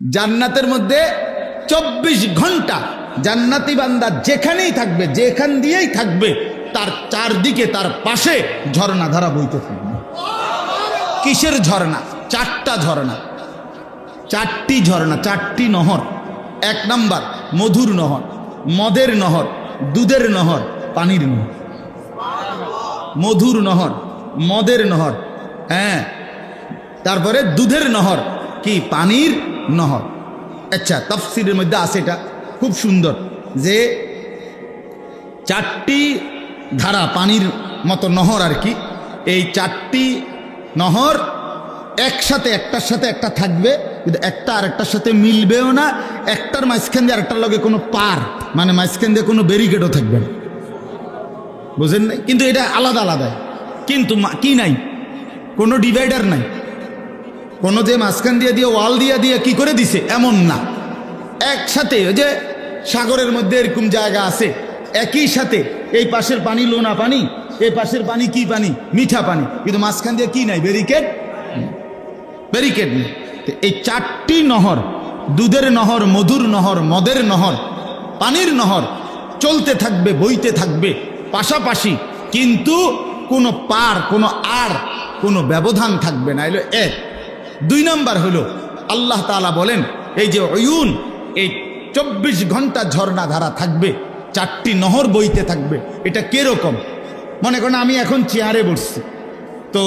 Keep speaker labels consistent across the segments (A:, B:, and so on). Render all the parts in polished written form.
A: জান্নাতের মধ্যে 24 ঘন্টা জান্নাতি বান্দা যেখানেই থাকবে, যেখান দিয়েই থাকবে, তার চারদিকে তার পাশে ঝর্ণা ধারা বইতে থাকবে। কিসের ঝর্ণা? 4টা ঝর্ণা, 4টি ঝর্ণা, 4টি নহর। 1 নাম্বার মধুর নহর, মদের নহর, দুধের নহর, পানির নহর। মধুর নহর, মদের নহর, হ্যাঁ, তারপরে দুধের নহর, কি পানির নহর। আচ্ছা, তাফসীরের মধ্যে আছে এটা খুব সুন্দর যে 4টি ধারা পানির মতো নহর আর কি। এই 4টি নহর একসাথে একটার সাথে একটা থাকবে, কিন্তু একটা আরেকটার সাথে মিলবেও না। একটার মাঝখান দিয়ে আরেকটার লগে কোনো পার, মানে মাঝখান দিয়ে কোনো ব্যারিকেডও থাকবে না, বুঝেন নাই? কিন্তু এটা আলাদা আলাদা, কিন্তু কি নাই, কোনো ডিভাইডার নাই, কোনো যে মাঝখান দিয়ে দিয়ে ওয়াল দিয়ে দিয়ে কি করে দিছে এমন না। একসাথে, ওই যে সাগরের মধ্যে এরকম জায়গা আছে, একই সাথে এই পাশের পানি লোনা পানি, এই পাশের পানি কি পানি, মিঠা পানি, কিন্তু মাঝখান দিয়ে কি নাই, ব্যারিকেড, ব্যারিকেড নেই। এই 4টি নহর, দুধের নহর, মধুর নহর, মদের নহর, পানির নহর চলতে থাকবে, বইতে থাকবে পাশাপাশি, কিন্তু কোনো পার, কোনো আর, কোনো ব্যবধান থাকবে না। এলো 1। 2 নাম্বার হলো আল্লাহ তাআলা বলেন এই যে উয়ুন, এই 24 ঘন্টা ঝর্ণা ধারা থাকবে, 4টি নহর বইতে থাকবে। এটা কিরকম? মনে করেন আমি এখন চেয়ারে বসছি, তো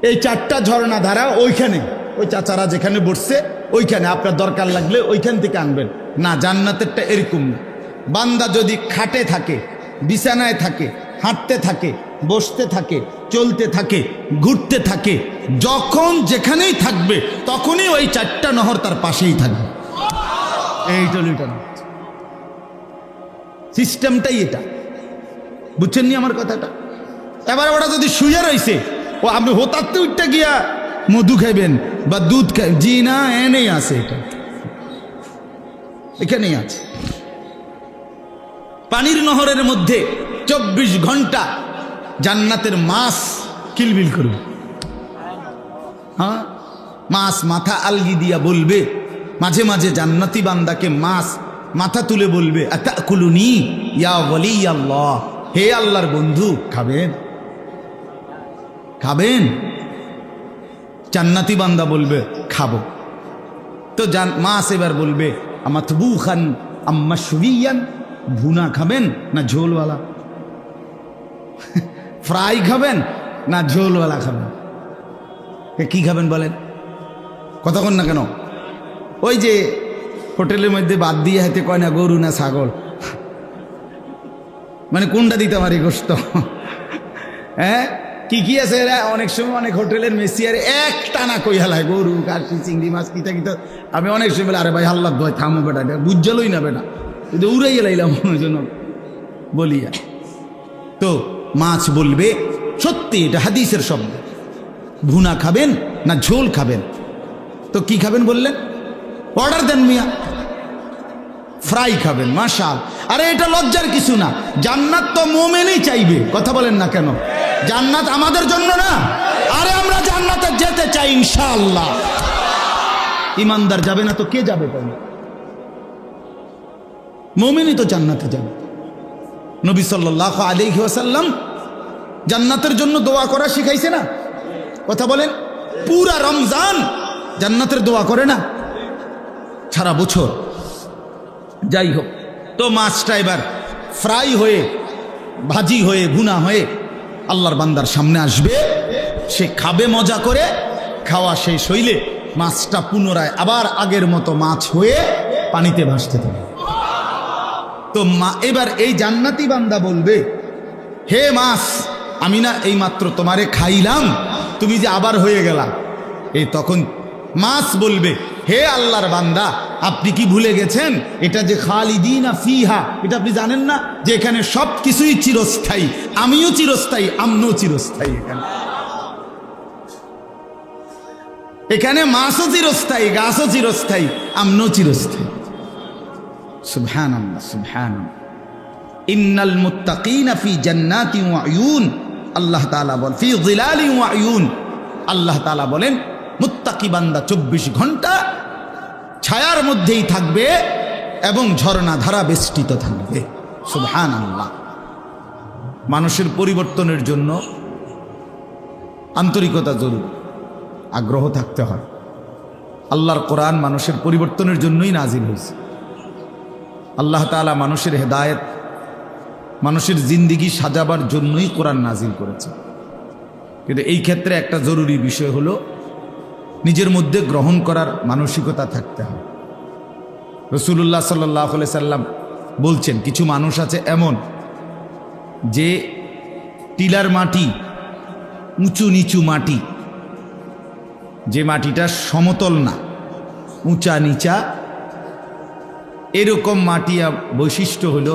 A: এই 4টা ঝর্ণা ধারা ওইখানে, ওই চাচারা যেখানে বসছে ওইখানে, আপনার দরকার লাগলে ওইখান থেকে আনবেন না। জান্নাতেরটা এরকম না। বান্দা যদি খাটে থাকে, বিছানায় থাকে, হাঁটতে থাকে, বসতে থাকে, চলতে থাকে, ঘুরতে থাকে, যখন যেখানেই থাকবে তখনই ওই 4টা নহর তার পাশেই থাকবে। এইটা সিস্টেমটাই এটা, বুঝছেন নি আমার কথাটা? এবার ওরা যদি শুয়ে রয়েছে, ও আপনি হোতাতে উঠতে গিয়া মধু খাইবেন বা দুধ খাই, জি না, এনেই আছে, এটা এখানেই আছে। পানির নহরের মধ্যে 24 ঘন্টা জান্নাতের মাছ কিলবিল করবে। হ্যাঁ, মাছ মাথা আলগি দিয়া বলবে, মাঝে মাঝে জান্নাতি বান্দাকে মাছ মাথা তুলে বলবে, আতাকুলুনি ইয়া ওয়ালি আল্লাহ, হে আল্লাহর বন্ধু, খাবেন, খাবেন? জান্নাতি বান্দা বলবে খাবো। তো মাছ এবার বলবে, আমাতবুখান আম্মা শুবিয়ান, ভুনা খাবেন না ঝোলওয়ালা? ফ্রাই খাবেন না ঝোলওয়ালা খাবেন? কি খাবেন বলেন? কতক্ষণ না কেন? ওই যে হোটেলের মধ্যে বাদ দিয়ে হাতে কয় না গরু না ছাগল, মানে কোনটা দিতে পারি গোস্ত? হ্যাঁ, কি কি আছে এরা অনেক সময় অনেক হোটেলের মেসিয়ার এক টানা কই হালায় গরু, কাশি, চিংড়ি মাছ, কিতা কিতা। আমি অনেক সময় বলে, আরে ভাই আল্লাহ দয় থামো বেটা, এটা বুঝলই না বেটা, কিন্তু উড়াই এলাইলাম ওই জন্য বলিয়া। তো মাছ বলবে, সত্যি এটা হাদিসের শব্দ, ভুনা খাবেন না ঝোল খাবেন? তো কি খাবেন বললেন? অর্ডার দেন মিয়া, ফ্রাই খাবেন। মাশাআল্লাহ। আরে এটা লজ্জার কিছু না, জান্নাত তো মুমিনই চাইবে, কথা বলেন না কেন? জান্নাত আমাদের জন্য না? আরে আমরা জান্নাতে যেতে চাই ইনশাআল্লাহ। ইমানদার যাবে না তো কে যাবে? মুমিনই তো জান্নাতে যাবে। নবী সাল্লাল্লাহু আলাইহি ওয়াসাল্লাম জান্নাতের জন্য দোয়া করা শিখাইছে না? কথা বলেন। পুরা রমজান জান্নাতের দোয়া করে না, সারা বছর। যাই হোক, তো মাছটা এবার ফ্রাই হয়ে, ভাজি হয়ে, ভুনা হয়ে আল্লাহর বান্দার সামনে আসবে, সে খাবে মজা করে। খাওয়া শেষ হইলে মাছটা পুনরায় আবার আগের মতো মাছ হয়ে পানিতে ভাসতে থাকে। তো এবার এই জান্নাতি বান্দা বলবে, হে মাছ, আমি না এই মাত্র তোমারে খাইলাম, তুমি যে আবার হয়ে গেলা। এই তখন মাছ বলবে, হে আল্লাহর বান্দা, আপনি কি ভুলে গেছেন এটা যে খালিদিনা ফিহা, এটা আপনি জানেন না যে এখানে সব কিছুই চিরস্থায়ী, আমিও চিরস্থায়ী, আমনও চিরস্থায়ী। এখানে মাছও চিরস্থায়ী, গাছও চিরস্থায়ী, আমনও চিরস্থায়ী। সুবহানাল্লাহ, সুবহানাল্লাহ। ইন্নাল মুত্তাকিনা ফি জান্নাতিন ওয়া উয়ুন, আল্লাহ তাআলা বলেন ফি যিলালিন ওয়া উয়ুন, আল্লাহ তাআলা বলেন মুত্তাকি বান্দা 24 ঘন্টা ছায়ার মধ্যেই থাকবে এবং ঝর্ণা ধারা বেষ্টিত থাকবে। সুবহানাল্লাহ। মানুষের পরিবর্তনের জন্য আন্তরিকতা জরুরি, আগ্রহ থাকতে হয়। আল্লাহর কোরআন মানুষের পরিবর্তনের জন্যই নাজিল হয়েছে। আল্লাহ তাআলা মানুষের হেদায়েত, মানুষের জিন্দিগি সাজাবার জন্যই কোরআন নাজিল করেছে। কিন্তু এই ক্ষেত্রে একটা জরুরি বিষয় হলো নিজের মধ্যে গ্রহণ করার মানসিকতা থাকতে হয়। রাসূলুল্লাহ সাল্লাল্লাহু আলাইহি সাল্লাম বলছেন, কিছু মানুষ আছে এমন যে টিলার মাটি, উঁচু নিচু মাটি, যে মাটিটা সমতল না, উঁচা নিচা, এরকম মাটি বৈশিষ্ট্য হলো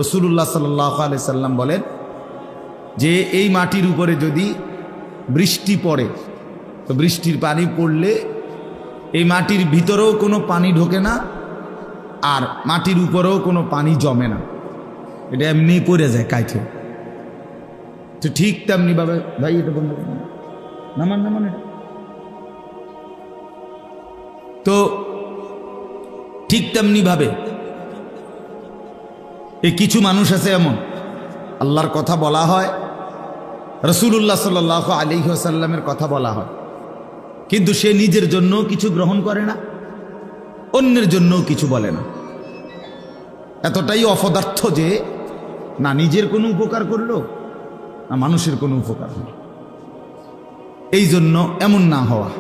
A: রাসূলুল্লাহ সাল্লাল্লাহু আলাইহি সাল্লাম বলেন যে এই মাটির উপরে যদি বৃষ্টি পড়ে তো বৃষ্টির পানি পড়লে এই মাটির ভিতরেও কোনো পানি ঢোকে না, আর মাটির উপরেও কোনো পানি জমে না, এটা এমনি পড়ে যায় কাইতে। তো ঠিক তেমনি ভাবে ভাই এটা বন্ধ নামান নামান এটা। তো ঠিক তেমনি ভাবে এই কিছু মানুষ আছে এমন, আল্লাহর কথা বলা হয়, রাসূলুল্লাহ সাল্লাল্লাহু আলাইহি ওয়াসাল্লামের কথা বলা হয়, কিন্তু সে নিজের জন্য কিছু গ্রহণ করে না, অন্যের জন্য কিছু বলে না। এতটাই অপদার্থ যে না নিজের কোনো উপকার করলো না মানুষের কোনো উপকার হলো। এই জন্য এমন না হওয়া।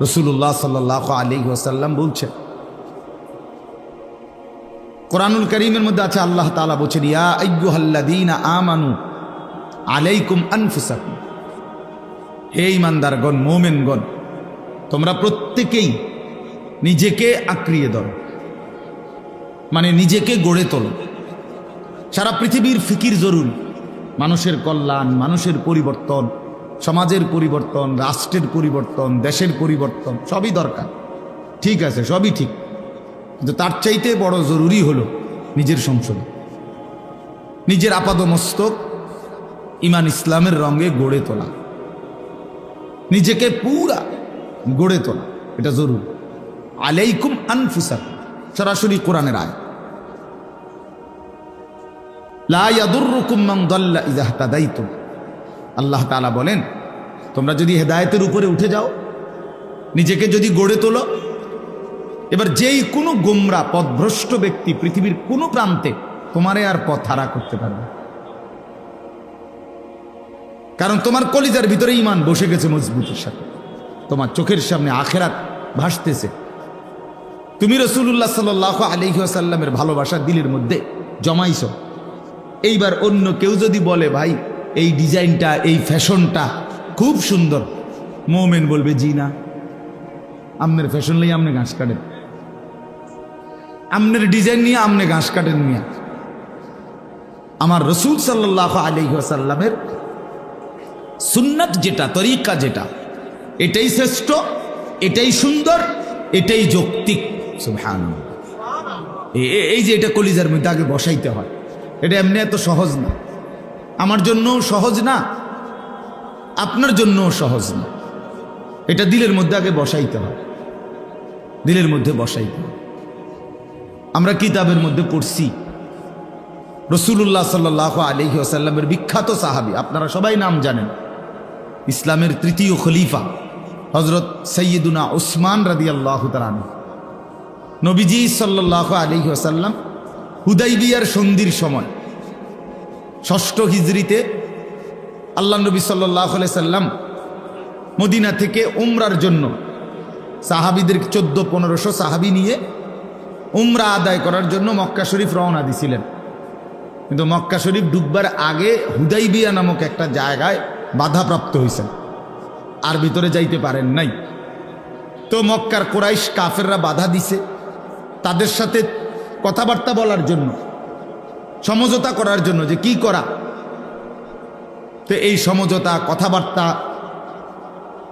A: রাসূলুল্লাহ সাল্লাল্লাহু আলাইহি ওয়াসাল্লাম বলছেন, কোরআনুল কারীমের মধ্যে আছে, আল্লাহ তাআলা বলেন, ইয়া আইয়ুহাল্লাযীনা আমানু আলাইকুম আনফুসাকুম, হে ঈমানদারগণ, মুমিনগণ, তোমরা প্রত্যেকেই নিজেকে আঁকড়িয়ে ধরো, মানে নিজেকে গড়ে তোলো। সারা পৃথিবীর ফিকির জরুরি, মানুষের কল্যাণ, মানুষের পরিবর্তন, সমাজের পরিবর্তন, রাষ্ট্রের পরিবর্তন, দেশের পরিবর্তন, সবই দরকার, ঠিক আছে, সবই ঠিক, কিন্তু তার চাইতে বড় জরুরি হলো নিজের সংশোধন, নিজের আপাদমস্তক ঈমান ইসলামের রঙে গড়ে তোলা, নিজেকে পুরা গড়ে তোলা, এটা জরুরি। আলাইকুম আনফুসাকুম, সরাসরি কোরআনের আয়াত। লা ইয়াদুররুকুম মান দাল্লা ইযা ইহতাদাইতুম, আল্লাহ তাআলা বলেন, তোমরা যদি হেদায়েতের উপরে উঠে যাও, নিজেকে যদি গড়ে তোলো, এবার যেই কোনো গোমরা পথভ্রষ্ট ব্যক্তি পৃথিবীর কোনো প্রান্তে তোমারে আর পথ হারা করতে পারবে, কারণ তোমার কলিজার ভিতরে ঈমান বসে গেছে মজবুতের সাথে, তোমার চোখের সামনে আখিরাত ভাসতেছে, তুমি রাসূলুল্লাহ সাল্লাল্লাহু আলাইহি ওয়াসাল্লামের ভালোবাসা দিলের মধ্যে জমাইছো। এইবার অন্য কেউ যদি বলে, ভাই এই ডিজাইনটা, এই ফ্যাশনটা খুব সুন্দর, মুমিন বলবে, জি না, আমনের ফ্যাশন নিয়ে আমনে ঘাস কাটেন, আমনের ডিজাইন নিয়ে আমনে ঘাস কাটেন মিয়া। আমার রাসূল সাল্লাল্লাহু আলাইহি ওয়াসাল্লামের সুন্নাত যেটা, তরিকা যেটা, এটাই শ্রেষ্ঠ, এটাই সুন্দর, এটাই যৌক্তিক। সুবহানাল্লাহ। এই যে এটা কলিজার মধ্যে আগে বসাইতে হয়, এটা এমনি এত সহজ না, আমার জন্যও সহজ না, আপনার জন্যও সহজ না, এটা দিলের মধ্যে আগে বসাইতে হয়, দিলের মধ্যে বসাইতে হয়। আমরা কিতাবের মধ্যে পড়ছি, রাসূলুল্লাহ সাল্লাল্লাহু আলাইহি ওয়াসাল্লামের বিখ্যাত সাহাবী, আপনারা সবাই নাম জানেন, ইসলামের তৃতীয় খলিফা হযরত সাইয়্যিদুনা উসমান রাদিয়াল্লাহু তাআলা আনহু, নবীজি সাল্লাল্লাহু আলাইহি ওয়াসাল্লাম হুদাইবিয়ার সন্ধির সময় ৬ষ্ঠ হিজরিতে আল্লাহ নবী সাল্লাল্লাহু আলাইহি সাল্লাম মদিনা থেকে উমরার জন্য সাহাবীদের ১৪-১৫০০ সাহাবী নিয়ে উমরা আদায় করার জন্য মক্কা শরীফ রওনা দিছিলেন। কিন্তু মক্কা শরীফ ঢুকবার আগে হুদাইবিয়া নামক একটা জায়গায় বাধাপ্রাপ্ত হয়েছেন, আর ভিতরে যাইতে পারেন নাই। তো মক্কার কুরাইশ কাফেররা বাধা দিছে, তাদের সাথে কথাবার্তা বলার জন্য, সমঝোতা করার জন্য যে কি করা। তো এই সমঝোতা, কথাবার্তা,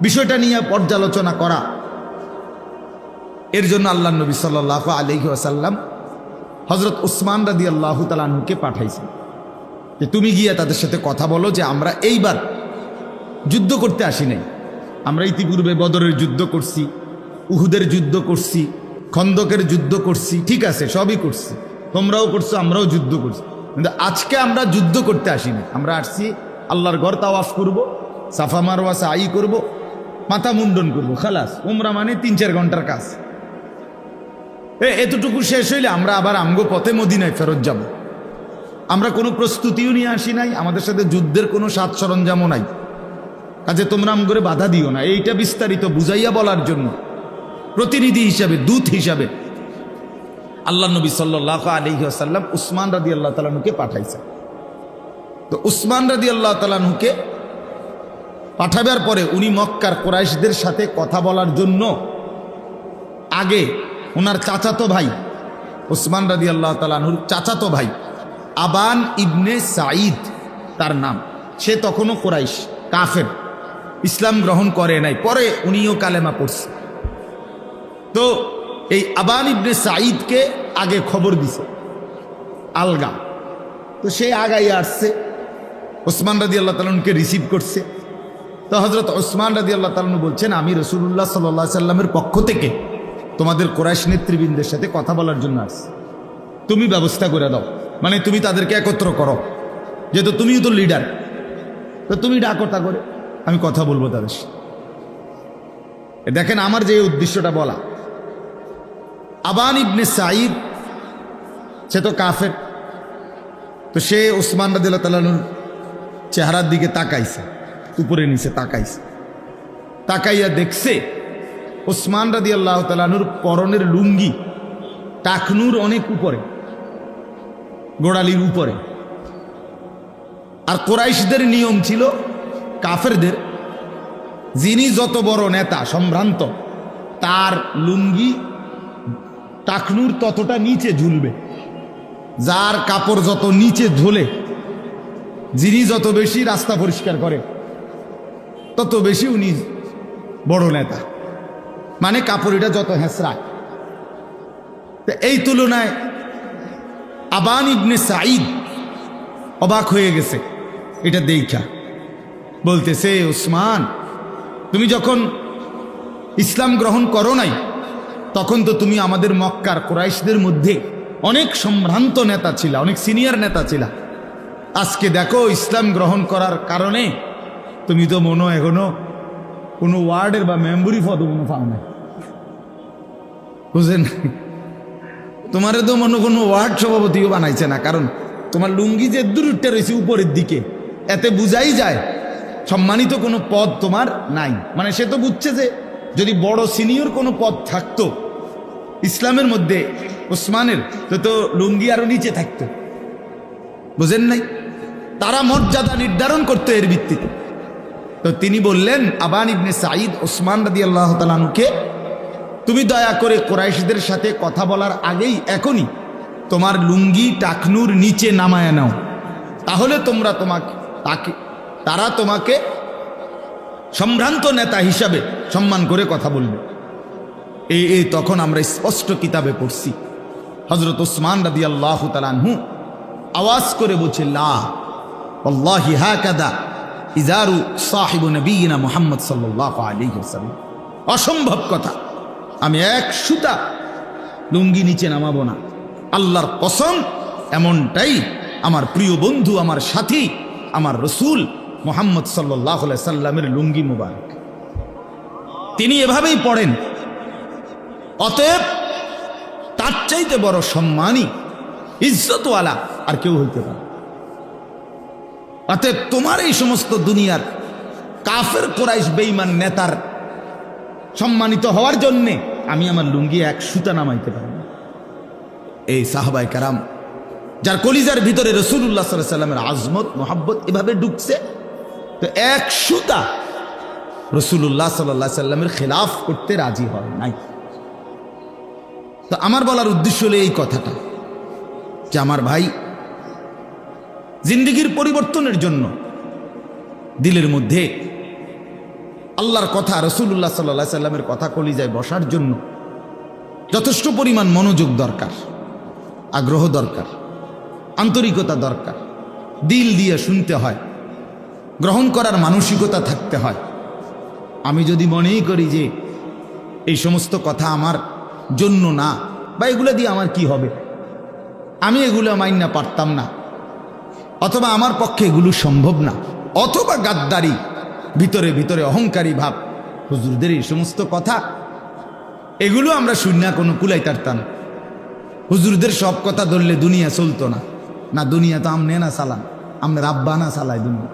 A: বিষয়টা নিয়ে পর্যালোচনা করা, এর জন্য আল্লাহ নবী সাল্লাল্লাহু আলাইহি ওয়াসাল্লাম হযরত উসমান রাদিয়াল্লাহু তাআলা আনহুকে পাঠাইছেন যে তুমি গিয়ে তাদের সাথে কথা বলো যে আমরা এইবার যুদ্ধ করতে আসি নাই, আমরা ইতিপূর্বে বদরের যুদ্ধ করছি, উহুদের যুদ্ধ করছি, খন্দকের যুদ্ধ করছি, ঠিক আছে, সবই করছি, তোমরাও করছো, আমরাও যুদ্ধ করছি, কিন্তু আজকে আমরা যুদ্ধ করতে আসিনি। আমরা আসছি আল্লাহর ঘর তাওয়াফ করব, সাফা মারওয়া সাই করব, মাথা মুন্ডন করব, খালাস। উমরা মানে 3-4 ঘন্টার কাজ। এতটুকু শেষ হইলে আমরা আবার আমগো পথে মদিনায় ফেরত যাব। আমরা কোনো প্রস্তুতিও নিয়ে আসি নাই, আমাদের সাথে যুদ্ধের কোনো সাজ সরঞ্জামও নাই। কাজে তোমরা আমগরে বাধা দিও না। এইটা বিস্তারিত বুঝাইয়া বলার জন্য প্রতিনিধি হিসাবে, দূত হিসাবে আল্লাহ নবী সাল্লাল্লাহু আলাইহি ওয়াসাল্লাম উসমান রাদিয়াল্লাহু তাআলা আনহুকে পাঠাইছে। তো উসমান রাদিয়াল্লাহু তাআলা আনহুকে পাঠাবার পরে উনি মক্কার কুরাইশদের সাথে কথা বলার জন্য আগে ওনার চাচাতো ভাই, উসমান রাদিয়াল্লাহু তাআলা আনহুর চাচাতো ভাই আবান ইবনে সাঈদ তার নাম, সে তখনও কুরাইশ, কাফের, ইসলাম গ্রহণ করে নাই, পরে উনিও কালেমা পড়ছে। তো এই আবান ইবনে সাঈদকে আগে খবর দিছে আলগা। তো সে আগাই আসছে, ওসমান রাদিয়াল্লাহু তাআলা আনহুকে রিসিভ করছে। তো হযরত ওসমান রাদিয়াল্লাহু তাআলা আনহু বলছেন, আমি রাসূলুল্লাহ সাল্লাল্লাহু আলাইহি সাল্লামের পক্ষ থেকে তোমাদের কুরাইশ নেতৃবৃন্দের সাথে কথা বলার জন্য আসছি, তুমি ব্যবস্থা করে দাও, মানে তুমি তাদেরকে একত্র করো, যেহেতু তুমিও তো লিডার, তো তুমি ডাকো, তা করে আমি কথা বলবো তাদের সাথে। দেখেন আমার যে উদ্দেশ্যটা বলা, আবান ইবনে সাঈদ সে তো কাফের, তো সে ওসমান রাদিয়াল্লাহু তাআলা আনহুর চেহারার দিকে তাকাইছে, উপরে নিচে তাকাইছে, তাকাইয়া দেখছে ওসমান রাদিয়াল্লাহু তাআলা আনহুর পরনের লুঙ্গি টাকনুর অনেক উপরে, গোড়ালির উপরে। আর কুরাইশদের নিয়ম ছিল, কাফেরদের, যিনি যত বড় নেতা সম্ভ্রান্ত তার লুঙ্গি টাকনুর ততটা নিচে ঝুলবে, যার কাপড় যত নিচে ঝোলে, যিনি যত বেশি রাস্তা পরিষ্কার করে তত বেশি উনি বড় নেতা, মানে কাপড়িটা যত হেঁচড়ায়। এই তুলনায় আবান ইবনে সাঈদ অবাক হয়ে গেছে এটা দেখা, বলতেছে, ওসমান তুমি যখন ইসলাম গ্রহণ করো নাই তখন তো তুমি আমাদের মক্কার কুরাইশদের মধ্যে অনেক সম্ভ্রান্ত নেতা ছিলা, অনেক সিনিয়র নেতা ছিলা। আজকে দেখো ইসলাম গ্রহণ করার কারণে তুমি তো মনে এখনো কোনো ওয়ার্ডের বা মেম্বরি পদও কোনো পাও না, বুঝলেন? তোমারে তো মনে কোনো ওয়ার্ড সভাপতিও বানাইছে না, কারণ তোমার লুঙ্গি যে দূরটা রয়েছে উপরের দিকে, এতে বুঝাই যায় সম্মানিত কোনো পদ তোমার নাই। মানে সে তো বুঝছে যে যদি বড় সিনিয়র কোনো পদ থাকতো ইসলামের মধ্যে ওসমানের, তো লুঙ্গি আরো নিচে থাকতো, বুঝেন নাই? তারা মর্যাদা নির্ধারণ করতো এর ভিত্তিতে। তো তিনি বললেন, আবান ইবনে সাঈদ ওসমান রাদিয়াল্লাহু তাআলা আনহুকে, তুমি দয়া করে কুরাইশদের সাথে কথা বলার আগেই এখনই তোমার লুঙ্গি টাকনুর নিচে নামায় নাও, তাহলে তারা তোমাকে সম্ভ্রান্ত নেতা হিসাবে সম্মান করে কথা বলবে। এই তখন আমরা স্পষ্ট কিতাবে পড়ছি, হযরত ওসমান রাদিয়াল্লাহু তাআলা আনহু আওয়াজ করে বলছে, লা ওয়াল্লাহি হাকাদা ইজারু সাহিবু নবিয়িনা মুহাম্মদ সাল্লাল্লাহু আলাইহি ওয়াসাল্লাম, অসম্ভব কথা, আমি এক সুতা লুঙ্গি নিচে নামাবো না, আল্লাহর কসম এমনটাই আমার প্রিয় বন্ধু, আমার সাথী, আমার রসুল মুহাম্মদ সাল্লাল্লাহু আলাইহি সাল্লামের লুঙ্গি মুবারক, তিনি এভাবেই পড়েন। অতএব তার চাইতে বড় সম্মানী ইজ্জতওয়ালা আর কেউ হইতে পারে। অতএব তোমার এই সমস্ত দুনিয়ার কাফের কুরাইশ বেঈমান নেতার সম্মানিত হওয়ার জন্যে আমি আমার লুঙ্গি এক সুতা নামাইতে পারি না। এই সাহাবায়ে কেরাম যার কলিজার ভিতরে রাসূলুল্লাহ সাল্লাল্লাহু আলাইহি সাল্লামের আজমত মোহাব্বত এভাবে ঢুকছে, তো এক সুতা রাসূলুল্লাহ সাল্লাল্লাহু আলাইহি সাল্লামের খেলাফ করতে রাজি হয় নাই। তো আমার বলার উদ্দেশ্য হলো এই কথাটা, যে আমার ভাই, জিন্দেগির পরিবর্তনের জন্য দিলের মধ্যে আল্লাহর কথা, রাসূলুল্লাহ সাল্লাল্লাহু আলাইহি সাল্লামের কথা কলিজায় বসার জন্য যথেষ্ট পরিমাণ মনোযোগ দরকার, আগ্রহ দরকার, আন্তরিকতা দরকার, দিল দিয়ে শুনতে হয়, গ্রহণ করার মানসিকতা থাকতে হয়। আমি যদি মনেই করি যে এই সমস্ত কথা আমার জন্য না, বা এগুলো দিয়ে আমার কি হবে, আমি এগুলো মাইনা পারতাম না, অথবা আমার পক্ষে এগুলো সম্ভব না, অথবা গাদ্দারি, ভিতরে ভিতরে অহংকারী ভাব। হুজুরদের এই সমস্ত কথা এগুলো আমরা শূন্য কোনো কুলাই তারতাম। হুজুরদের সব কথা ধরলে দুনিয়া চলতো না। না, দুনিয়া তো আমনে না চালান, আমনের আব্বা না চালায় দুনিয়া,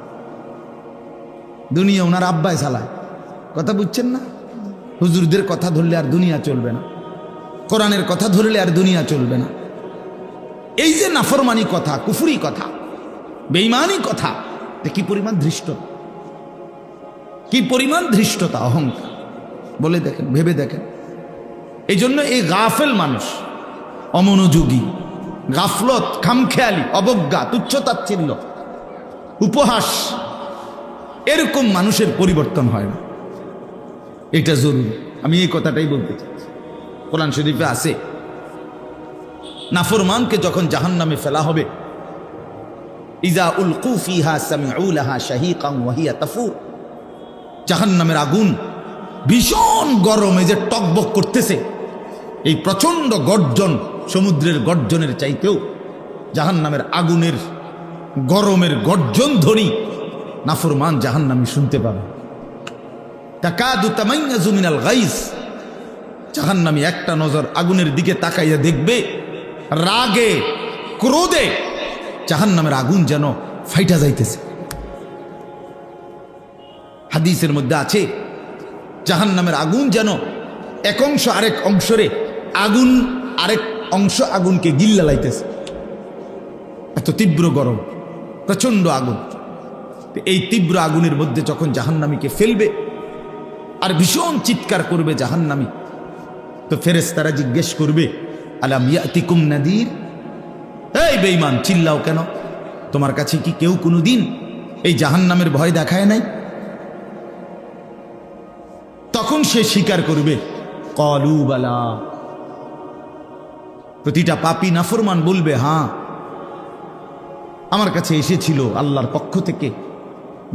A: দুনিয়া ওনার আব্বাই চালায়। কথা বুঝছেন না? হুজুরদের কথা ধরলে আর দুনিয়া চলবে না, কোরআনের কথা ধরলে আর দুনিয়া চলবে না। এই যে নাফরমানি কথা, কুফরি কথা, বেঈমানি কথা, কি পরিমাণ ধৃষ্ট, কি পরিমাণ ধৃষ্টতা, অহংকার, বলে দেখেন, ভেবে দেখেন। এই জন্য এই গাফেল মানুষ, অমনোযোগী, গাফলত, খামখেয়ালি, অবজ্ঞা, তুচ্ছতাচ্ছিল্য, উপহাস, এরকম মানুষের পরিবর্তন হয় না। এটা জরুরি, আমি এই কথাটাই বলতে চাচ্ছি। কোরআন শরীফে আছে, নাফরমানকে যখন জাহান্নামে ফেলা হবে, ইজা উলকু ফিহা সামিউ লাহা শাহীকান ওয়া হিয়া তাফুর, জাহান্নামের আগুন ভীষণ গরমে যে টকবক করতেছে, এই প্রচন্ড গর্জন, সমুদ্রের গর্জনের চাইতেও জাহান্নামের আগুনের গরমের গর্জন ধ্বনি নাফরমান জাহান্নামী শুনতে পাবে। তাকাদু তামাইয়াজু মিনাল গাইজ, জাহান্নামী একটা নজর আগুনের দিকে তাকাইয়া দেখবে, রাগে ক্রোধে জাহান্নামের আগুন যেন ফাইটা যাইতেছে। হাদিসের মধ্যে আছে, জাহান্নামের আগুন যেন এক অংশ আরেক অংশরে আগুন, আরেক অংশ আগুনকে গিল্লা লাইতেছে, এত তীব্র গরম, প্রচন্ড আগুন। এই তীব্র আগুনের মধ্যে যখন জাহান্নামীকে ফেলবে আর ভীষণ চিৎকার করবে জাহান্নামী, তো ফেরেশতারা জিজ্ঞেস করবে, আলাম ইয়াতিকুম নাদির, এই বেঈমান চিল্লাও কেন, তোমার কাছে কি কেউ কোনোদিন এই জাহান্নামের ভয় দেখায় নাই? তখন সে স্বীকার করবে, ক্বালু বালা, প্রতিটা পাপী নাফরমান বলবে, হ্যাঁ আমার কাছে এসেছিল আল্লাহর পক্ষ থেকে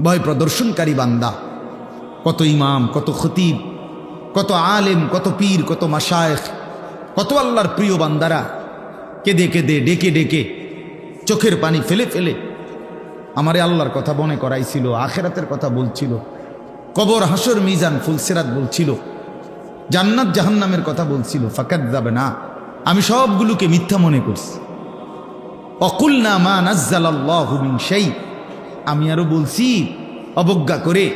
A: ভয় প্রদর্শনকারী বান্দা। কত ইমাম, কত খতিব, কত আলেম, কত পীর, কত মাশায়েখ, কত আল্লাহর প্রিয় বান্দারা কেঁদে কেঁদে, ডেকে ডেকে, চোখের পানি ফেলে ফেলে আমারে আল্লাহর কথা মনে করাইছিল, আখেরাতের কথা বলছিল, কবর, হাসর, মিজান, ফুলসিরাত বলছিল, জান্নাত জাহান্নামের কথা বলছিল। ফাকাযযাবে না, আমি সবগুলোকে মিথ্যা মনে করছি। অকুলনা মা নাজ্জালাল্লাহু মিন শাই, আমি আরো বলছি অবজ্ঞা করে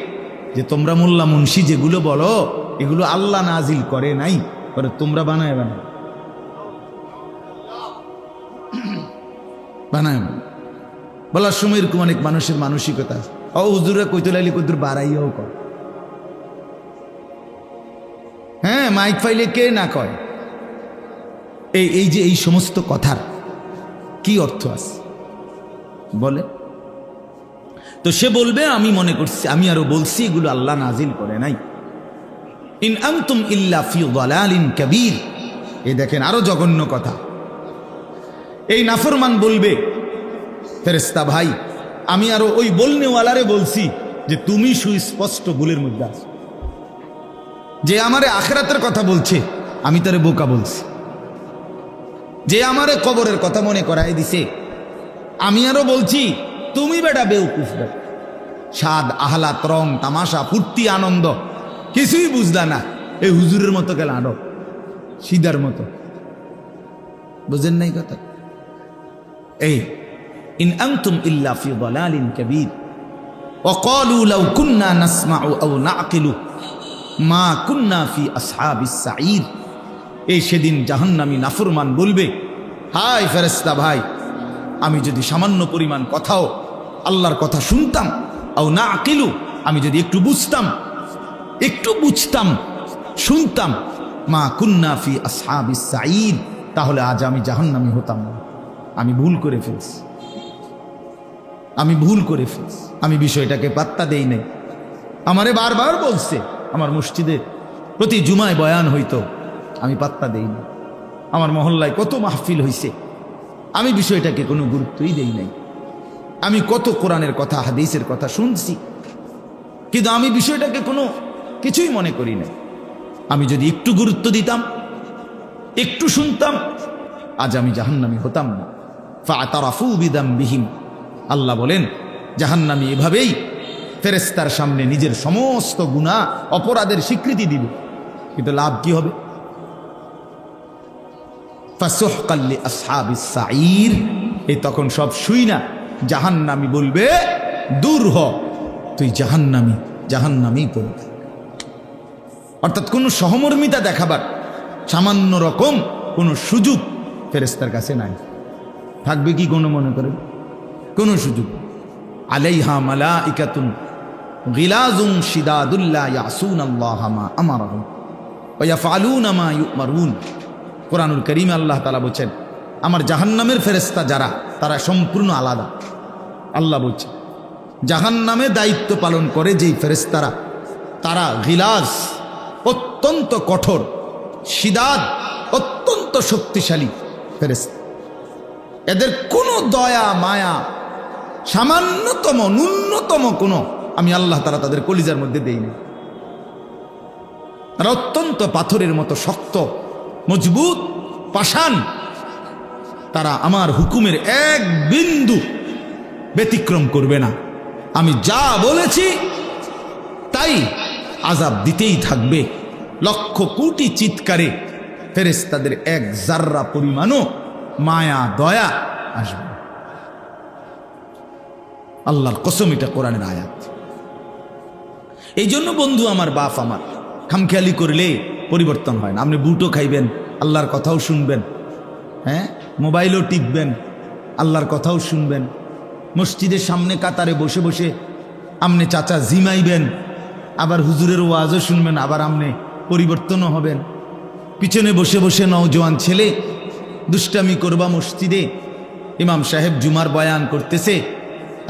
A: যে তোমরা মোল্লা মুন্সি যেগুলো বলো এগুলো আল্লাহ নাজিল করে নাই, পরে তোমরা বানায় বানায় বানায় বলার সময় এরকম অনেক মানুষের মানসিকতা। ও হুজুরা কইতে লাইলে কইতুর বাড়াইয়াও কর, হ্যাঁ মাইক ফাইলে কে না কয়। এই যে এই সমস্ত কথার কি অর্থ আছে বলে? তো সে বলবে, আমি মনে করছি, আমি আরো বলছি এগুলো আল্লাহ নাজিল করে নাই। ইন আনতুম ইল্লা ফি দালালিন কাবীর, এই দেখেন আরো জঘন্য কথা। এই নাফরমান বলবে, ফেরেশতা ভাই আমি আরো ওই বলনেওয়ালারে বলছি যে তুমি সুস্পষ্ট ভুলের মধ্যে আছো, যে আমারে আখিরাতের কথা বলছে আমি তারে বোকা বলছি, যে আমারে কবরের কথা মনে করাই দিছে আমি আরো বলছি তুমি বেটা বেউকুফ, বেটা স্বাদ, আহলাত, রং, তামাশা, ফুর্তি, আনন্দ কিছুই বুঝলা না, এই হুজুরের মতো গেল আরো সিদার মতো। বুঝেন নাই কথা? এই ইন আনতুম ইল্লা ফি দালালিন কাবীর ওয়া ক্বালু লাউ কুন্না নাসমাউ আও নাকিলু মা কুন্না ফি আসহাবিস সাঈর। এই সেদিন জাহান্নামী নাফরমান বলবে, হায় ফেরেশতা ভাই আমি যদি সামান্য পরিমাণ কথাও আল্লাহর কথা শুনতাম, আও নাকিলু আমি যদি একটু বুঝতাম শুনতাম, মা কুন্না ফি আসহাবিস সাঈর, তাহলে আজ আমি জাহান্নামী হতাম না। আমি ভুল করে ফেলছি, আমি বিষয়টাকে পাত্তা দেই নাই। আমারে বারবার বলছে, আমার মসজিদে প্রতি জুমায় বয়ান হইতো, আমি পাত্তা দেই না। আমার মহল্লায় কত মাহফিল হইছে, আমি বিষয়টাকে কোনো গুরুত্বই দেই নাই। আমি কত কোরআনের কথা, হাদিসের কথা শুনছি, কিন্তু আমি বিষয়টাকে কোনো কিছুই মনে করি না। আমি যদি একটু গুরুত্ব দিতাম, একটু শুনতাম, আজ আমি জাহান্নামী হতাম না। ফাতারাফু বিদামবিহিম, আল্লাহ বলেন জাহান্নামী এভাবেই ফেরেশতার সামনে নিজের সমস্ত গুনাহ অপরাধের স্বীকৃতি দিবে, কিন্তু লাভ কি হবে? ফাসুহকাল লিআসহাবিস সাঈর, এই তখন সব শুই না জাহান্নামী বলবে দূর হ, তুই জাহান্নামী, জাহান্নামী পড়বে। অর্থাৎ কোনো সহমর্মিতা দেখাবার সামান্য রকম কোনো সুযোগ ফেরেশতার কাছে নাই। থাকবে কি কোনো মনে করেন? কোনো সুযোগ। আলাইহা মালাইকাতুন গিলাজুন শিদাদুল লা ইয়াসুনাল্লাহা মা আমারাহুম ওয়া ইয়াফআলুনা মা ইউমারুন। কোরআনুল কারীমে আল্লাহ তাআলা বলেন আমার জাহান্নামের ফেরেশতা যারা, তারা সম্পূর্ণ আলাদা। আল্লাহ বলছে জাহান্নামে দায়িত্ব পালন করে যেই ফেরেশতারা, তারা গিলাজ অত্যন্ত কঠোর, শিদাদ অত্যন্ত শক্তিশালী ফেরেশতা। এদের কোনো দয়া মায়া সামান্যতম ন্যূনতম কোনো আমি আল্লাহ তাআলা তাদের কলিজার মধ্যে দেই না। তারা অত্যন্ত পাথরের মতো শক্ত, মজবুত, পাষাণ। তারা আমার হুকুমের এক বিন্দু ব্যতিক্রম করবে না। আমি যা বলেছি তাই আযাব দিতেই থাকবে। লক্ষ কোটি চিৎকারে ফেরেশতাদের এক জাররা পরিমাণও মায়া দয়া আসবে। আল্লাহর কসম, এটা কোরআনের আয়াত। এই জন্য বন্ধু আমার, বাপ আমার, খামখেয়ালি করলে পরিবর্তন হয় না। আপনি বুটও খাইবেন, আল্লাহর কথাও শুনবেন, হ্যাঁ, মোবাইলও টিপবেন, আল্লাহর কথাও শুনবেন, মসজিদের সামনে কাতারে বসে বসে আমনে চাচা জিমাইবেন, আবার হুজুরের ওয়াজও শুনবেন, আবার আমনে পরিবর্তনও হবেন। পিছনে বসে বসে নওজোয়ান ছেলে দুষ্টামি করবা মসজিদে, ইমাম সাহেব জুমার বয়ান করতেছে,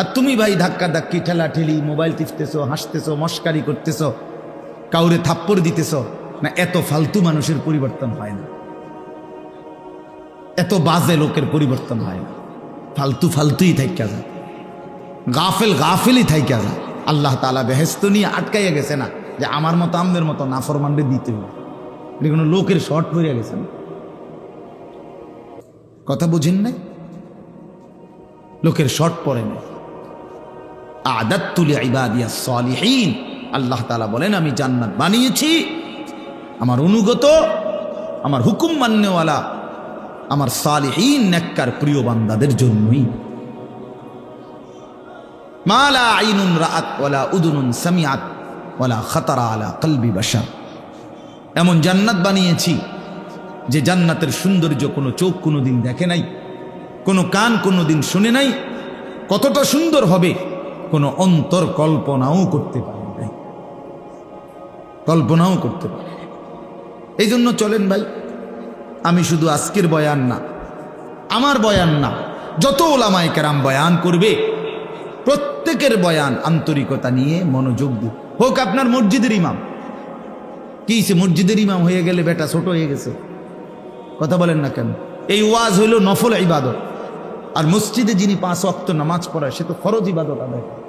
A: আর তুমি ভাই ধাক্কা ধাক্কি ঠেলাঠেলি মোবাইল টিপতেছো, হাসতেছো, মস্কারি করতেছো, কাউরে থাপ্পড় দিতেছো না। এত ফালতু মানুষের পরিবর্তন হয় না, এত বাজে লোকের পরিবর্তন হয় না। ফালতু ফালতুই থাইকা যায়, গাফেল গাফেলই থাইকা যায়। আল্লাহ তাআলা বেহেশত নিয়ে আটকাইয়া গেছে না যে আমার মতো আমদের মতো নাফরমানদের দিতে হবে। এটা কোনো লোকের শর্ট পড়িয়া গেছে না। কথা বুঝেন নাই? লোকের শর্ট পড়ে না। আ'দাততু লিইবাদিয়াস সালিহিন, আল্লাহ তাআলা বলেন আমি জান্নাত বানিয়েছি আমার অনুগত, আমার হুকুম মান্যওয়ালা, আমার সালিহিন নেককার প্রিয় বান্দাদের জন্যই। মা লা আইনুন রাআত ওয়ালা উযুনুন সামিআত ওয়ালা খাতারা আলা কলবি বাশার। এমন জান্নাত বানিয়েছি যে জান্নাতের সৌন্দর্য কোনো চোখ কোনোদিন দেখে নাই, কোনো কান কোনোদিন শুনে নাই। কতটা সুন্দর হবে কোনো অন্তর কল্পনাও করতে পারে নাই, কল্পনাও করতে পারে। এই জন্য চলেন ভাই, আমি শুধু আজকের বয়ান না, আমার বয়ান না, যত ওলামায়ে কেরাম বয়ান করবে প্রত্যেকের বয়ান আন্তরিকতা নিয়ে মনোযোগ দিয়ে হোক। আপনার মসজিদের ইমাম কি সে মসজিদের ইমাম হয়ে গেলে বেটা ছোট হয়ে গেছে? কথা বলেন না কেন? এই ওয়াজ হইল নফল ইবাদত, আর মসজিদে যিনি 5 ওয়াক্ত নামাজ পড়ায় সে তো ফরজ ইবাদত আদায় করে,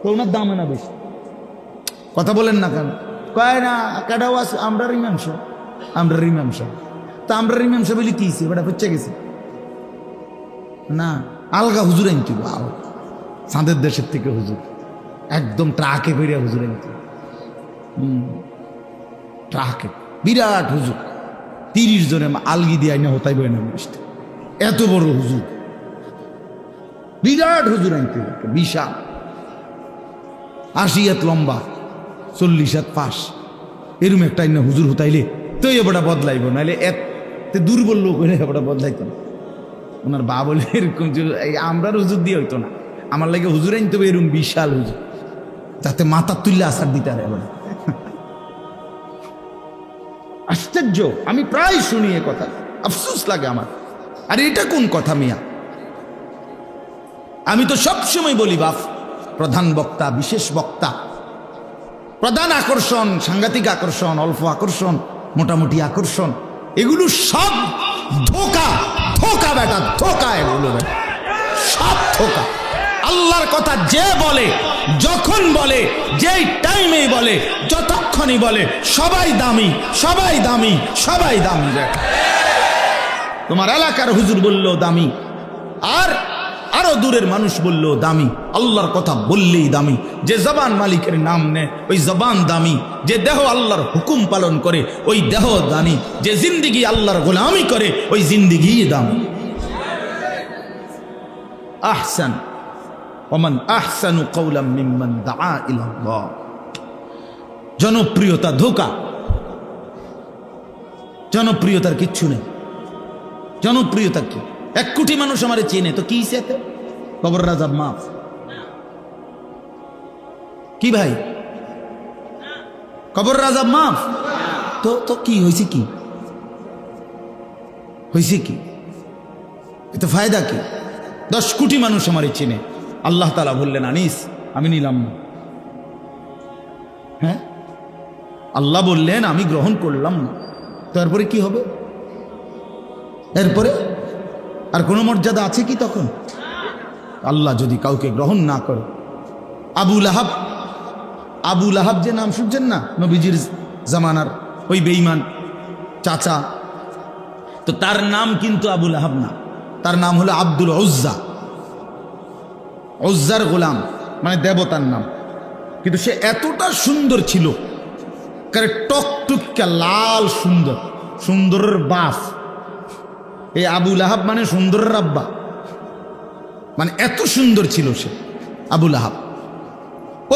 A: তো ওনার দাম না বেশি। কথা বলেন না কেন? কয় না কেডা ওয়াজ আমরা ইমাম সাহেব, আমরা ইমাম সাহেব, তা আমরা ইমাম সাহেব বলি কি বেটা হচ্ছে গেছে না, আলগা হুজুর আনতে চাঁদের দেশের থেকে হুজুর একদম ট্রাকে করে হুজুর আনতে, ট্রাকে বিরাট হুজুর 30 জনে আলগি দিয়ে আইনা হতাই বই না, এত বড় হুজুর, বিরাট হুজুর আনতে, বিশাল 80 হাত লম্বা 40 হাত পাশ, এরম একটা আইনা হুজুর হতাইলে তো এবারটা বদলাইব, নাহলে এত দুর্বল লোক হইলে এবারটা বদলাইতো না। ওনার বা বলে এরকম আমরা হুজুর দিয়ে হইতো না, আমার লাগে হুজুর আনতে হবে এরকম বিশাল হুজুর, যাতে মাথা তুললে আসার দিতে পারে। এবার আশ্চর্য, আমি প্রায় শুনি এ কথা, আফসোস লাগে আমার। আর এটা কোন কথা মিয়া? আমি তো সবসময় বলি বাপ, প্রধান বক্তা, বিশেষ বক্তা, প্রধান আকর্ষণ, সাংঘাতিক আকর্ষণ, অল্প আকর্ষণ, মোটামুটি আকর্ষণ, এগুলো সব ধোকা, ধোকা বেটা, ধোকা, এগুলো সব ধোকা। আল্লাহর কথা যে বলে, যখন বলে, যেই টাইমেই বলে, যতক্ষণই বলে, সবাই দামি, সবাই দামি, সবাই দামি। তোমার এলাকার হুজুর বললেও দামি, আর আরো দূরের মানুষ বললেও দামি। আল্লাহর কথা বললেই দামি। যে জবান মালিকের নাম নেয় ওই জবান দামি। যে দেহ আল্লাহর হুকুম পালন করে ওই দেহ দামি। যে জিন্দিগি আল্লাহর গোলামি করে ওই জিন্দিগি দামি। আহসান ওমান আহসানু কওলাম মিম্মান দাআ ইলাল্লাহ। জনপ্রিয়তা ধোঁকা, জনপ্রিয়তার কিচ্ছু নেই। জনপ্রিয়তা কি? 1 কোটি মানুষ আমারে চেনে তো কি হিসেবে? কবর রাজাব মাফ কি ভাই? কবর রাজাব মাফ তো তো কি হয়েছে? কি হয়েছে? কি এতে ফায়দা কি? 10 কোটি মানুষ আমারে চেনে, আল্লাহ তাআলা বললেন আনিস আমি নিলাম না। হ্যাঁ, আল্লাহ বললেন আমি গ্রহণ করলাম না। তারপরে কি হবে? এরপরে আর কোনো মর্যাদা আছে কি তখন? আল্লাহ যদি কাউকে গ্রহণ না করে, আবু লাহাব যে নাম শুনছেন না নবীজির জামানার ওই বেঈমান চাচা, তো তার নাম কিন্তু আবু লাহাব না, তার নাম হলো আব্দুল উজ্জা। উজ্জার গোলাম মানে দেবতার নাম। কিন্তু সে এতটা সুন্দর ছিল, টকটুকা লাল সুন্দর, সুন্দরের বাপ। এই আবু লাহাব মানে সুন্দরের আব্বা, মানে এত সুন্দর ছিল সে। আবু লাহাব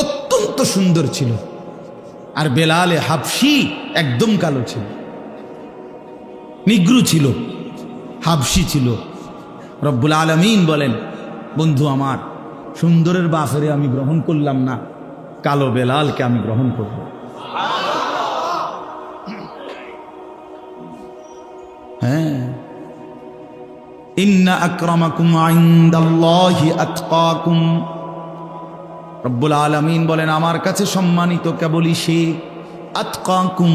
A: অত্যন্ত সুন্দর ছিল। আর বেলালে হাবশি একদম কালো ছিল, নিগ্রু ছিল, হাবশি ছিল। রব্বুল আলামিন বলেন বন্ধু আমার, সুন্দরের বাপেরে আমি গ্রহণ করলাম না, কালো বেলালকে আমি গ্রহণ করব। হ্যাঁ, ইন্না আকরামাকুম ইনদাল্লাহি আতকাকুম। রব্বুল আলামিন বলেন আমার কাছে সম্মানিত কেবলই সে আতকাকুম,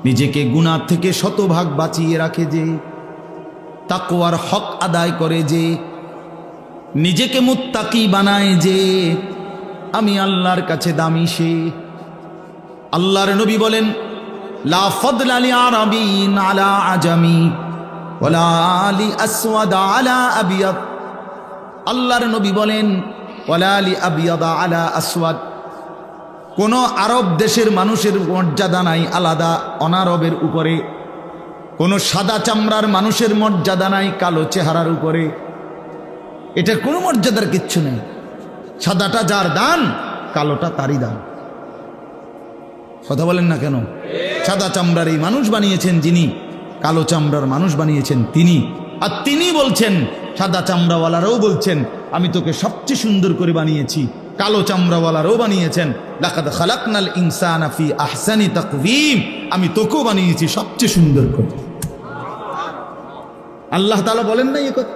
A: নিজেকে গুনাহ থেকে শতভাগ বাঁচিয়ে রাখে, যে তাকওয়ার হক আদায় করে, যে নিজেকে মুত্তাকি বানায়, যে আমি আল্লাহর কাছে দামি সে। আল্লাহর নবী বলেন লা ফাদলা লি আরাবিন আলা আজামি ওয়ালা লি আসওয়াদ আলা আবিয়াদ। আল্লাহর নবী বলেন ওয়ালা লি আবিয়াদ আলা আসওয়াদ, কোন আরব দেশের মানুষের মর্যাদা নাই আলাদা অনারবের উপরে, কোন সাদা চামড়ার মানুষের মর্যাদা নাই কালো চেহারার উপরে। এটার কোনো মর্যাদার কিচ্ছু নেই। সাদাটা যার দান, কালোটা তারই দান। কথা বলেন না কেন? সাদা চামড়ার এই মানুষ বানিয়েছেন যিনি, কালো চামড়ার মানুষ বানিয়েছেন তিনি। আর তিনি বলছেন, সাদা চামড়াওয়ালারাও বলছেন আমি তোকে সবচেয়ে সুন্দর করে বানিয়েছি, কালো চামড়াওয়ালারাও বানিয়েছেন লাকাদ খালাকনাল ইনসানা ফি আহসানি তাকওয়িম, আমি তোকেও বানিয়েছি সবচেয়ে সুন্দর করে। আল্লাহ তাআলা বলেন না এই কথা?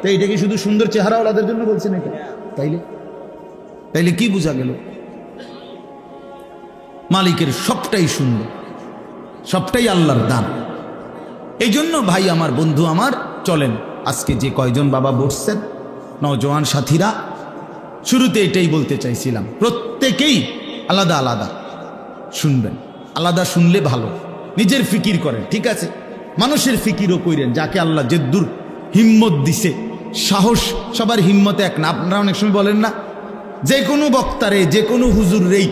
A: তো এইটা কি শুধু সুন্দর চেহারাওয়ালাদের জন্য বলছেন এটা? তাইলে কি বোঝা গেল? মালিকের সবটাই সুন্দর, সবটাই আল্লাহর দান। এই জন্য ভাই আমার, বন্ধু আমার, চলেন আজকে যে কয়জন বাবা বসছেন নওজোয়ান সাথীরা, শুরুতে এটাই বলতে চাইছিলাম, প্রত্যেকেই আলাদা আলাদা শুনবেন। আলাদা শুনলে ভালো, নিজের ফিকির করেন, ঠিক আছে? মানুষের ফিকিরও কইরেন, যাকে আল্লাহ যেদ্দুর হিম্মত দিছে। সাহস সবার হিম্মত এক না। আপনারা অনেক সময় বলেন না, যে কোনো বক্তারে, যে কোনো হুজুর রেই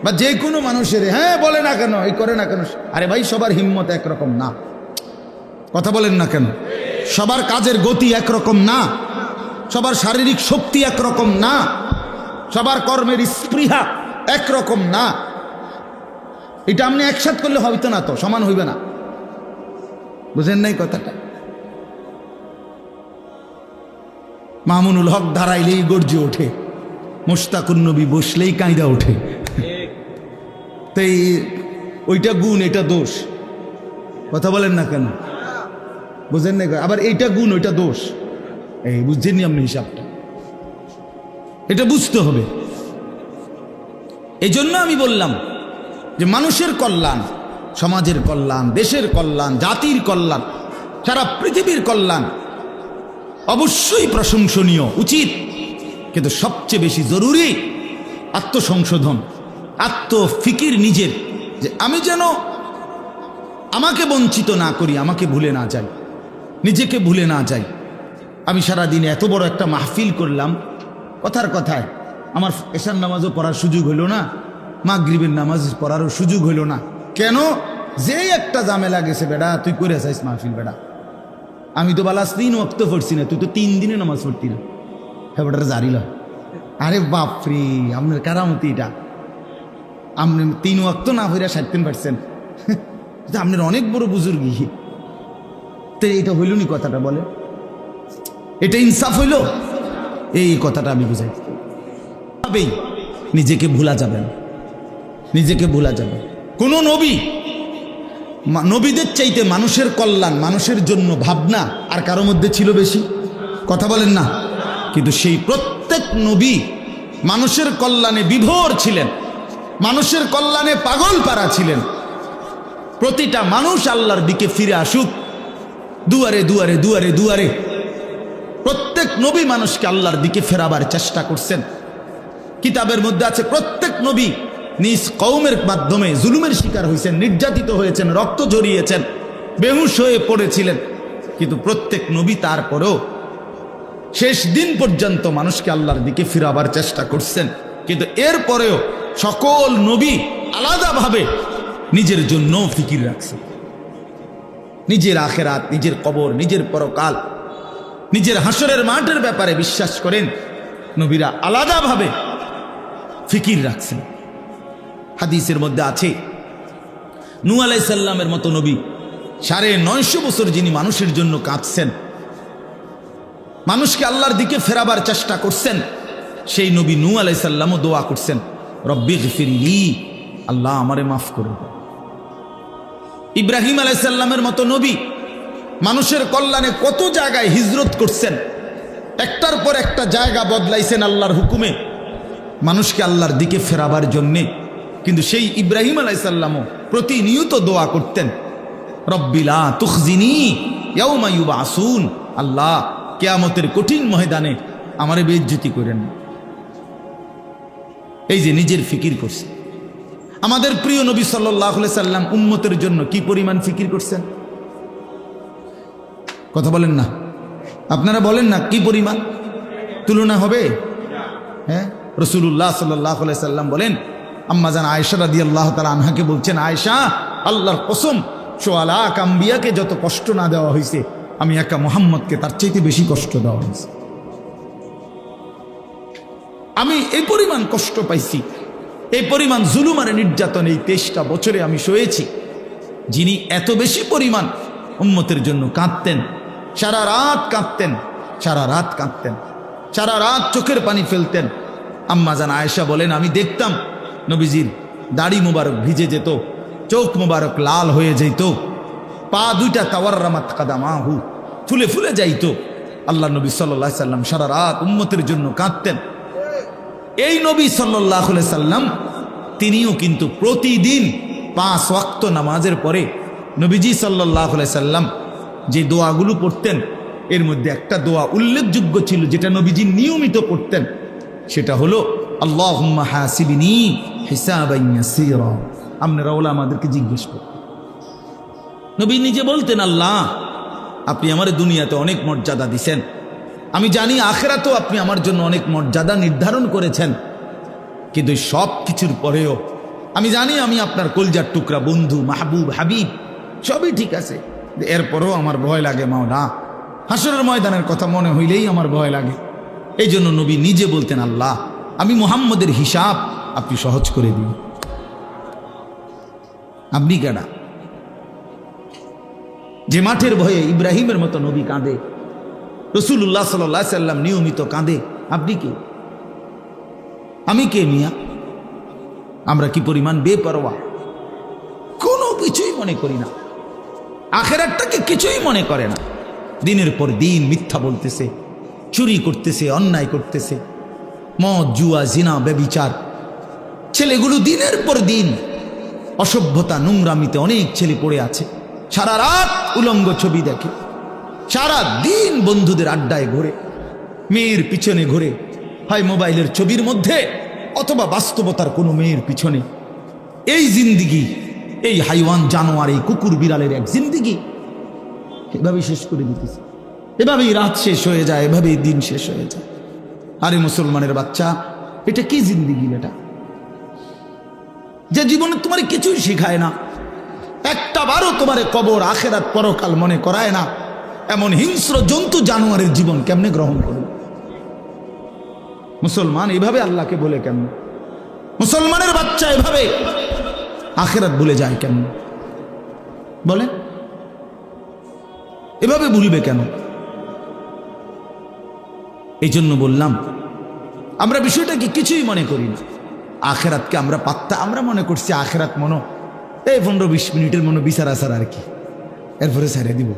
A: বা যে কোনো মানুষের, হ্যাঁ বলে না কেন, এই করে না কেন, আরে ভাই সবার হিম্মত একরকম না। কথা বলেন না কেন? সবার কাজের গতি একরকম না, সবার শারীরিক শক্তি একরকম না, সবার কর্মের স্পৃহা একরকম না। এটা আপনি একসাথ করলে হইতো না, তো সমান হইবে না। বুঝেন নাই কথাটা? মামুনুল হক দাঁড়াইলেই গর্জে ওঠে, মোশতাকুন নবী বসলেই কাঁদা ওঠে। তাই ওইটা গুণ, এটা দোষ। কথা বলেন না কেন? বুঝেন না? আবার এইটা গুণ, ওইটা দোষ। এই বুঝছেননি আপনি হিসাবটা? এটা বুঝতে হবে। এই জন্য আমি বললাম যে মানুষের কল্যাণ, সমাজের কল্যাণ, দেশের কল্যাণ, জাতির কল্যাণ, সারা পৃথিবীর কল্যাণ অবশ্যই প্রশংসনীয়, উচিত। কিন্তু সবচেয়ে বেশি জরুরি আত্মসংশোধন, আত্মফিকির নিজের, যে আমি যেন আমাকে বঞ্চিত না করি, আমাকে ভুলে না যাই। নিজেকে ভুলে না যাই। আমি সারাদিন এত বড় একটা মাহফিল করলাম, কথার কথায় আমার এশার নামাজও পড়ার সুযোগ হইল না, মাগরিবের নামাজ পড়ারও সুযোগ হইল না। কেন? যে একটা ঝামেলা গেছে বেটা, তুই করে চাইস মাহফিল বেটা। আমি তো বালাস 3 ওয়াক্ত পড়ছি না, তুই তো 3 দিনে নামাজ পড়তি না, হ্যাঁ বেটার জারিল। আরে বাপরে, আপনার কারামতি এটা। আপনি 3 ওয়াক্ত না হইরা 60% আপনার অনেক বড় বুজুর্গি। তো এটা হইল নি কথাটা, বলে এটা ইনসাফ হইল? এই কথাটা আমি বুঝাই। নিজেকে ভুলা যাবে না, নিজেকে ভুলা যাবে। কোন নবীদের চাইতে মানুষের কল্যাণ, মানুষের জন্য ভাবনা আর কারো মধ্যে ছিল বেশি? কথা বলেন না? কিন্তু সেই প্রত্যেক নবী মানুষের কল্যাণে বিভোর ছিলেন, মানুষের কল্যাণে পাগল পারা ছিলেন। প্রতিটা মানুষ আল্লাহর দিকে ফিরে আসুক, দুয়ারে দুয়ারে দুয়ারে দুয়ারে প্রত্যেক নবী মানুষকে আল্লাহর দিকে ফেরাবার চেষ্টা করছেন। কিতাবের মধ্যে আছে প্রত্যেক নবী নিজ কওমের মাধ্যমে জুলুমের শিকার হয়েছেন, নির্যাতিত হয়েছেন, রক্ত ঝরিয়েছেন, বেহুশ হয়ে পড়েছিলেন। কিন্তু প্রত্যেক নবী তারপরেও শেষ দিন পর্যন্ত মানুষকে আল্লাহর দিকে ফিরাবার চেষ্টা করছেন। কিন্তু এরপরেও সকল নবী আলাদাভাবে নিজের জন্য ফিকির রাখছেন। নিজের আখেরাত, নিজের কবর, নিজের পরকাল, নিজের হাসরের মাঠের ব্যাপারে বিশ্বাস করেন। নবীরা আলাদাভাবে ফিকির রাখছেন। হাদিসের মধ্যে আছে নূহ আলাইহিস সালামের মতো নবী 950 বছর যিনি মানুষের জন্য কাঁদছেন, মানুষকে আল্লাহর দিকে ফেরাবার চেষ্টা করছেন, সেই নবী নূহ আলাইহিস সালামও দোয়া করছেন, রব্বিগফিরলি, আল্লাহ আমারে মাফ করে দাও। ইব্রাহিম আলাইহিস সালামের মতো নবী মানুষের কল্যাণে কত জায়গায় হিজরত করছেন, একটার পর একটা জায়গা বদলাইছেন আল্লাহর হুকুমে মানুষকে আল্লাহর দিকে ফেরাবার জন্যে। কিন্তু সেই ইব্রাহিম আলাইহিস সালামও প্রতিনিয়ত দোয়া করতেন, রব্বি লা তুখজিনি ইয়াউমা ইউবাসুন, আল্লাহ কিয়ামতের কঠিন ময়দানে আমারে বেইজ্জতি করেন না। এই যে নিজের ফিকির করছে। আমাদের প্রিয় নবী সাল্লাল্লাহু আলাইহি সাল্লাম উম্মতের জন্য কি পরিমাণ ফিকির করছেন? কথা বলেন না, আপনারা বলেন না, কি পরিমাণ? তুলনা হবে? হ্যাঁ, রাসূলুল্লাহ সাল্লাল্লাহু আলাইহি সাল্লাম বলেন, আম্মা জান আয়েশা রাদিয়াল্লাহু তাআলা আনহাকে বলছেন, আয়েশা, আল্লাহর কসম, সোয়ালাক আম্বিয়াকে যত কষ্ট না দেওয়া হয়েছে, আমি একা মুহাম্মদকে তার চাইতে বেশি কষ্ট দেওয়া হয়েছে। আমি এই পরিমাণ কষ্ট পাইছি, এই পরিমাণ জুলুম আর নির্যাতন এই 23টা বছরে আমি সয়েছি। যিনি এত বেশি পরিমাণ উম্মতের জন্য কাঁদতেন, সারা রাত কাঁদতেন, সারা রাত কাঁদতেন, সারা রাত চোখের পানি ফেলতেন। আম্মা জান আয়েশা বলেন, আমি দেখতাম নবীজির দাড়ি মুবারক ভিজে যেত, চোখ মুবারক লাল হয়ে যেত, পা দুইটা তাওয়াররামাত কাদামাহু ফুলে ফুলে যাইত। আল্লাহ নবী সাল্লাল্লাহু আলাইহি সাল্লাম সারা রাত উম্মতের জন্য কাঁদতেন। এই নবী সাল্লাল্লাহু আলাইহি সাল্লাম তিনিও কিন্তু প্রতিদিন 5 ওয়াক্ত নামাজের পরে নবীজি সাল্লাল্লাহু আলাইহি সাল্লাম যে দোয়াগুলো পড়তেন, এর মধ্যে একটা দোয়া উল্লেখযোগ্য ছিল যেটা নবীজি নিয়মিত পড়তেন, সেটা হলো আল্লাহুম্মা হাসিবনি হিসাবান ইয়াসীরা। আপনারা ওলামাদেরকে জিজ্ঞেস করুন, নবী নিজে বলতেন, আল্লাহ আপনি আমার দুনিয়াতে অনেক মর্যাদা দিছেন, আমি জানি আখিরাতেও আপনি আমার জন্য অনেক মর্যাদা নির্ধারণ করেছেন, কিন্তু সব কিছুর পরেও আমি জানি আমি আপনার কলজার টুকরা বন্ধু, মাহবুব, হাবিব, সবই ঠিক আছে, এরপরেও আমার ভয় লাগে মাওলা, হাসরের ময়দানের কথা মনে হইলেই আমার ভয় লাগে। এই জন্য নবী নিজে বলতেন, আল্লাহ আমি মুহাম্মদের হিসাব আপনি সহজ করে দিন। আপনি কেডা যে মাঠের ভয়ে ইব্রাহিমের মতো নবী কাঁদে, রাসূলুল্লাহ সাল্লাল্লাহু আলাইহি সাল্লাম নিয়মিত কাঁদে, আপনি কে? আমি কে মিয়া? আমরা কি পরিমাণ বেপরোয়া, কোনো কিছুই মনে করি না, আখিরাতটাকে কিছুই মনে করে না। দিনের পর দিন মিথ্যা বলতেছে, চুরি করতেছে, অন্যায় করতেছে, মদ, জুয়া, জিনা, ব্যভিচার, ছেলেগুলো দিনের পর দিন অসভ্যতা, নোংরামিতে অনেক ছেলে পড়ে আছে, সারা রাত উলঙ্গ ছবি দেখে, সারা দিন বন্ধুদের আড্ডায় ঘোরে, মেয়ের পিছনে ঘোরে, হয় মোবাইলের ছবির মধ্যে অথবা বাস্তবতার কোনো মেয়ের পিছনে। এই জিন্দিগি, এই হাইওয়ান জানোয়ার, এই কুকুর বিড়ালের এক জিন্দিগি। এভাবেই শেষ করে দিতেছে, এভাবেই রাত শেষ হয়ে যায়, এভাবেই দিন শেষ হয়ে যায়। আরে মুসলমানের বাচ্চা, এটা কি জিন্দিগি এটা, যে জীবনে তোমার কিছুই শিখায় না, একটা বারও তোমার কবর আখেরাত পরকাল মনে করায় না। এমন হিংস্র জন্তু জানোয়ারের জীবন কেমনে গ্রহণ করবে মুসলমান? এভাবে আল্লাহকে বলে কেমন? মুসলমানের বাচ্চা এভাবে আখেরাত ভুলে যায় কেমন বলে? এভাবে ভুলবে কেন? এই জন্য বললাম, আমরা বিষয়টাকে কিছুই মনে করি না। আখেরাতকে আমরা আমরা মনে করছি আখেরাত মনে এই 15-20 মিনিটের মনে বিচার আসার আর কি, এরপরে ছেড়ে দিব।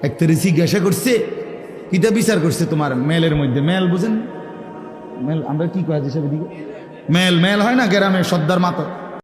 A: একটা জিজ্ঞাসা করছে, কিতা বিচার করছে তোমার মেলের মধ্যে? মেল বুঝেন? মেল আমরা কি কয় হিসাবে দিকে মেল হয় না গ্রামে সর্দার মাথা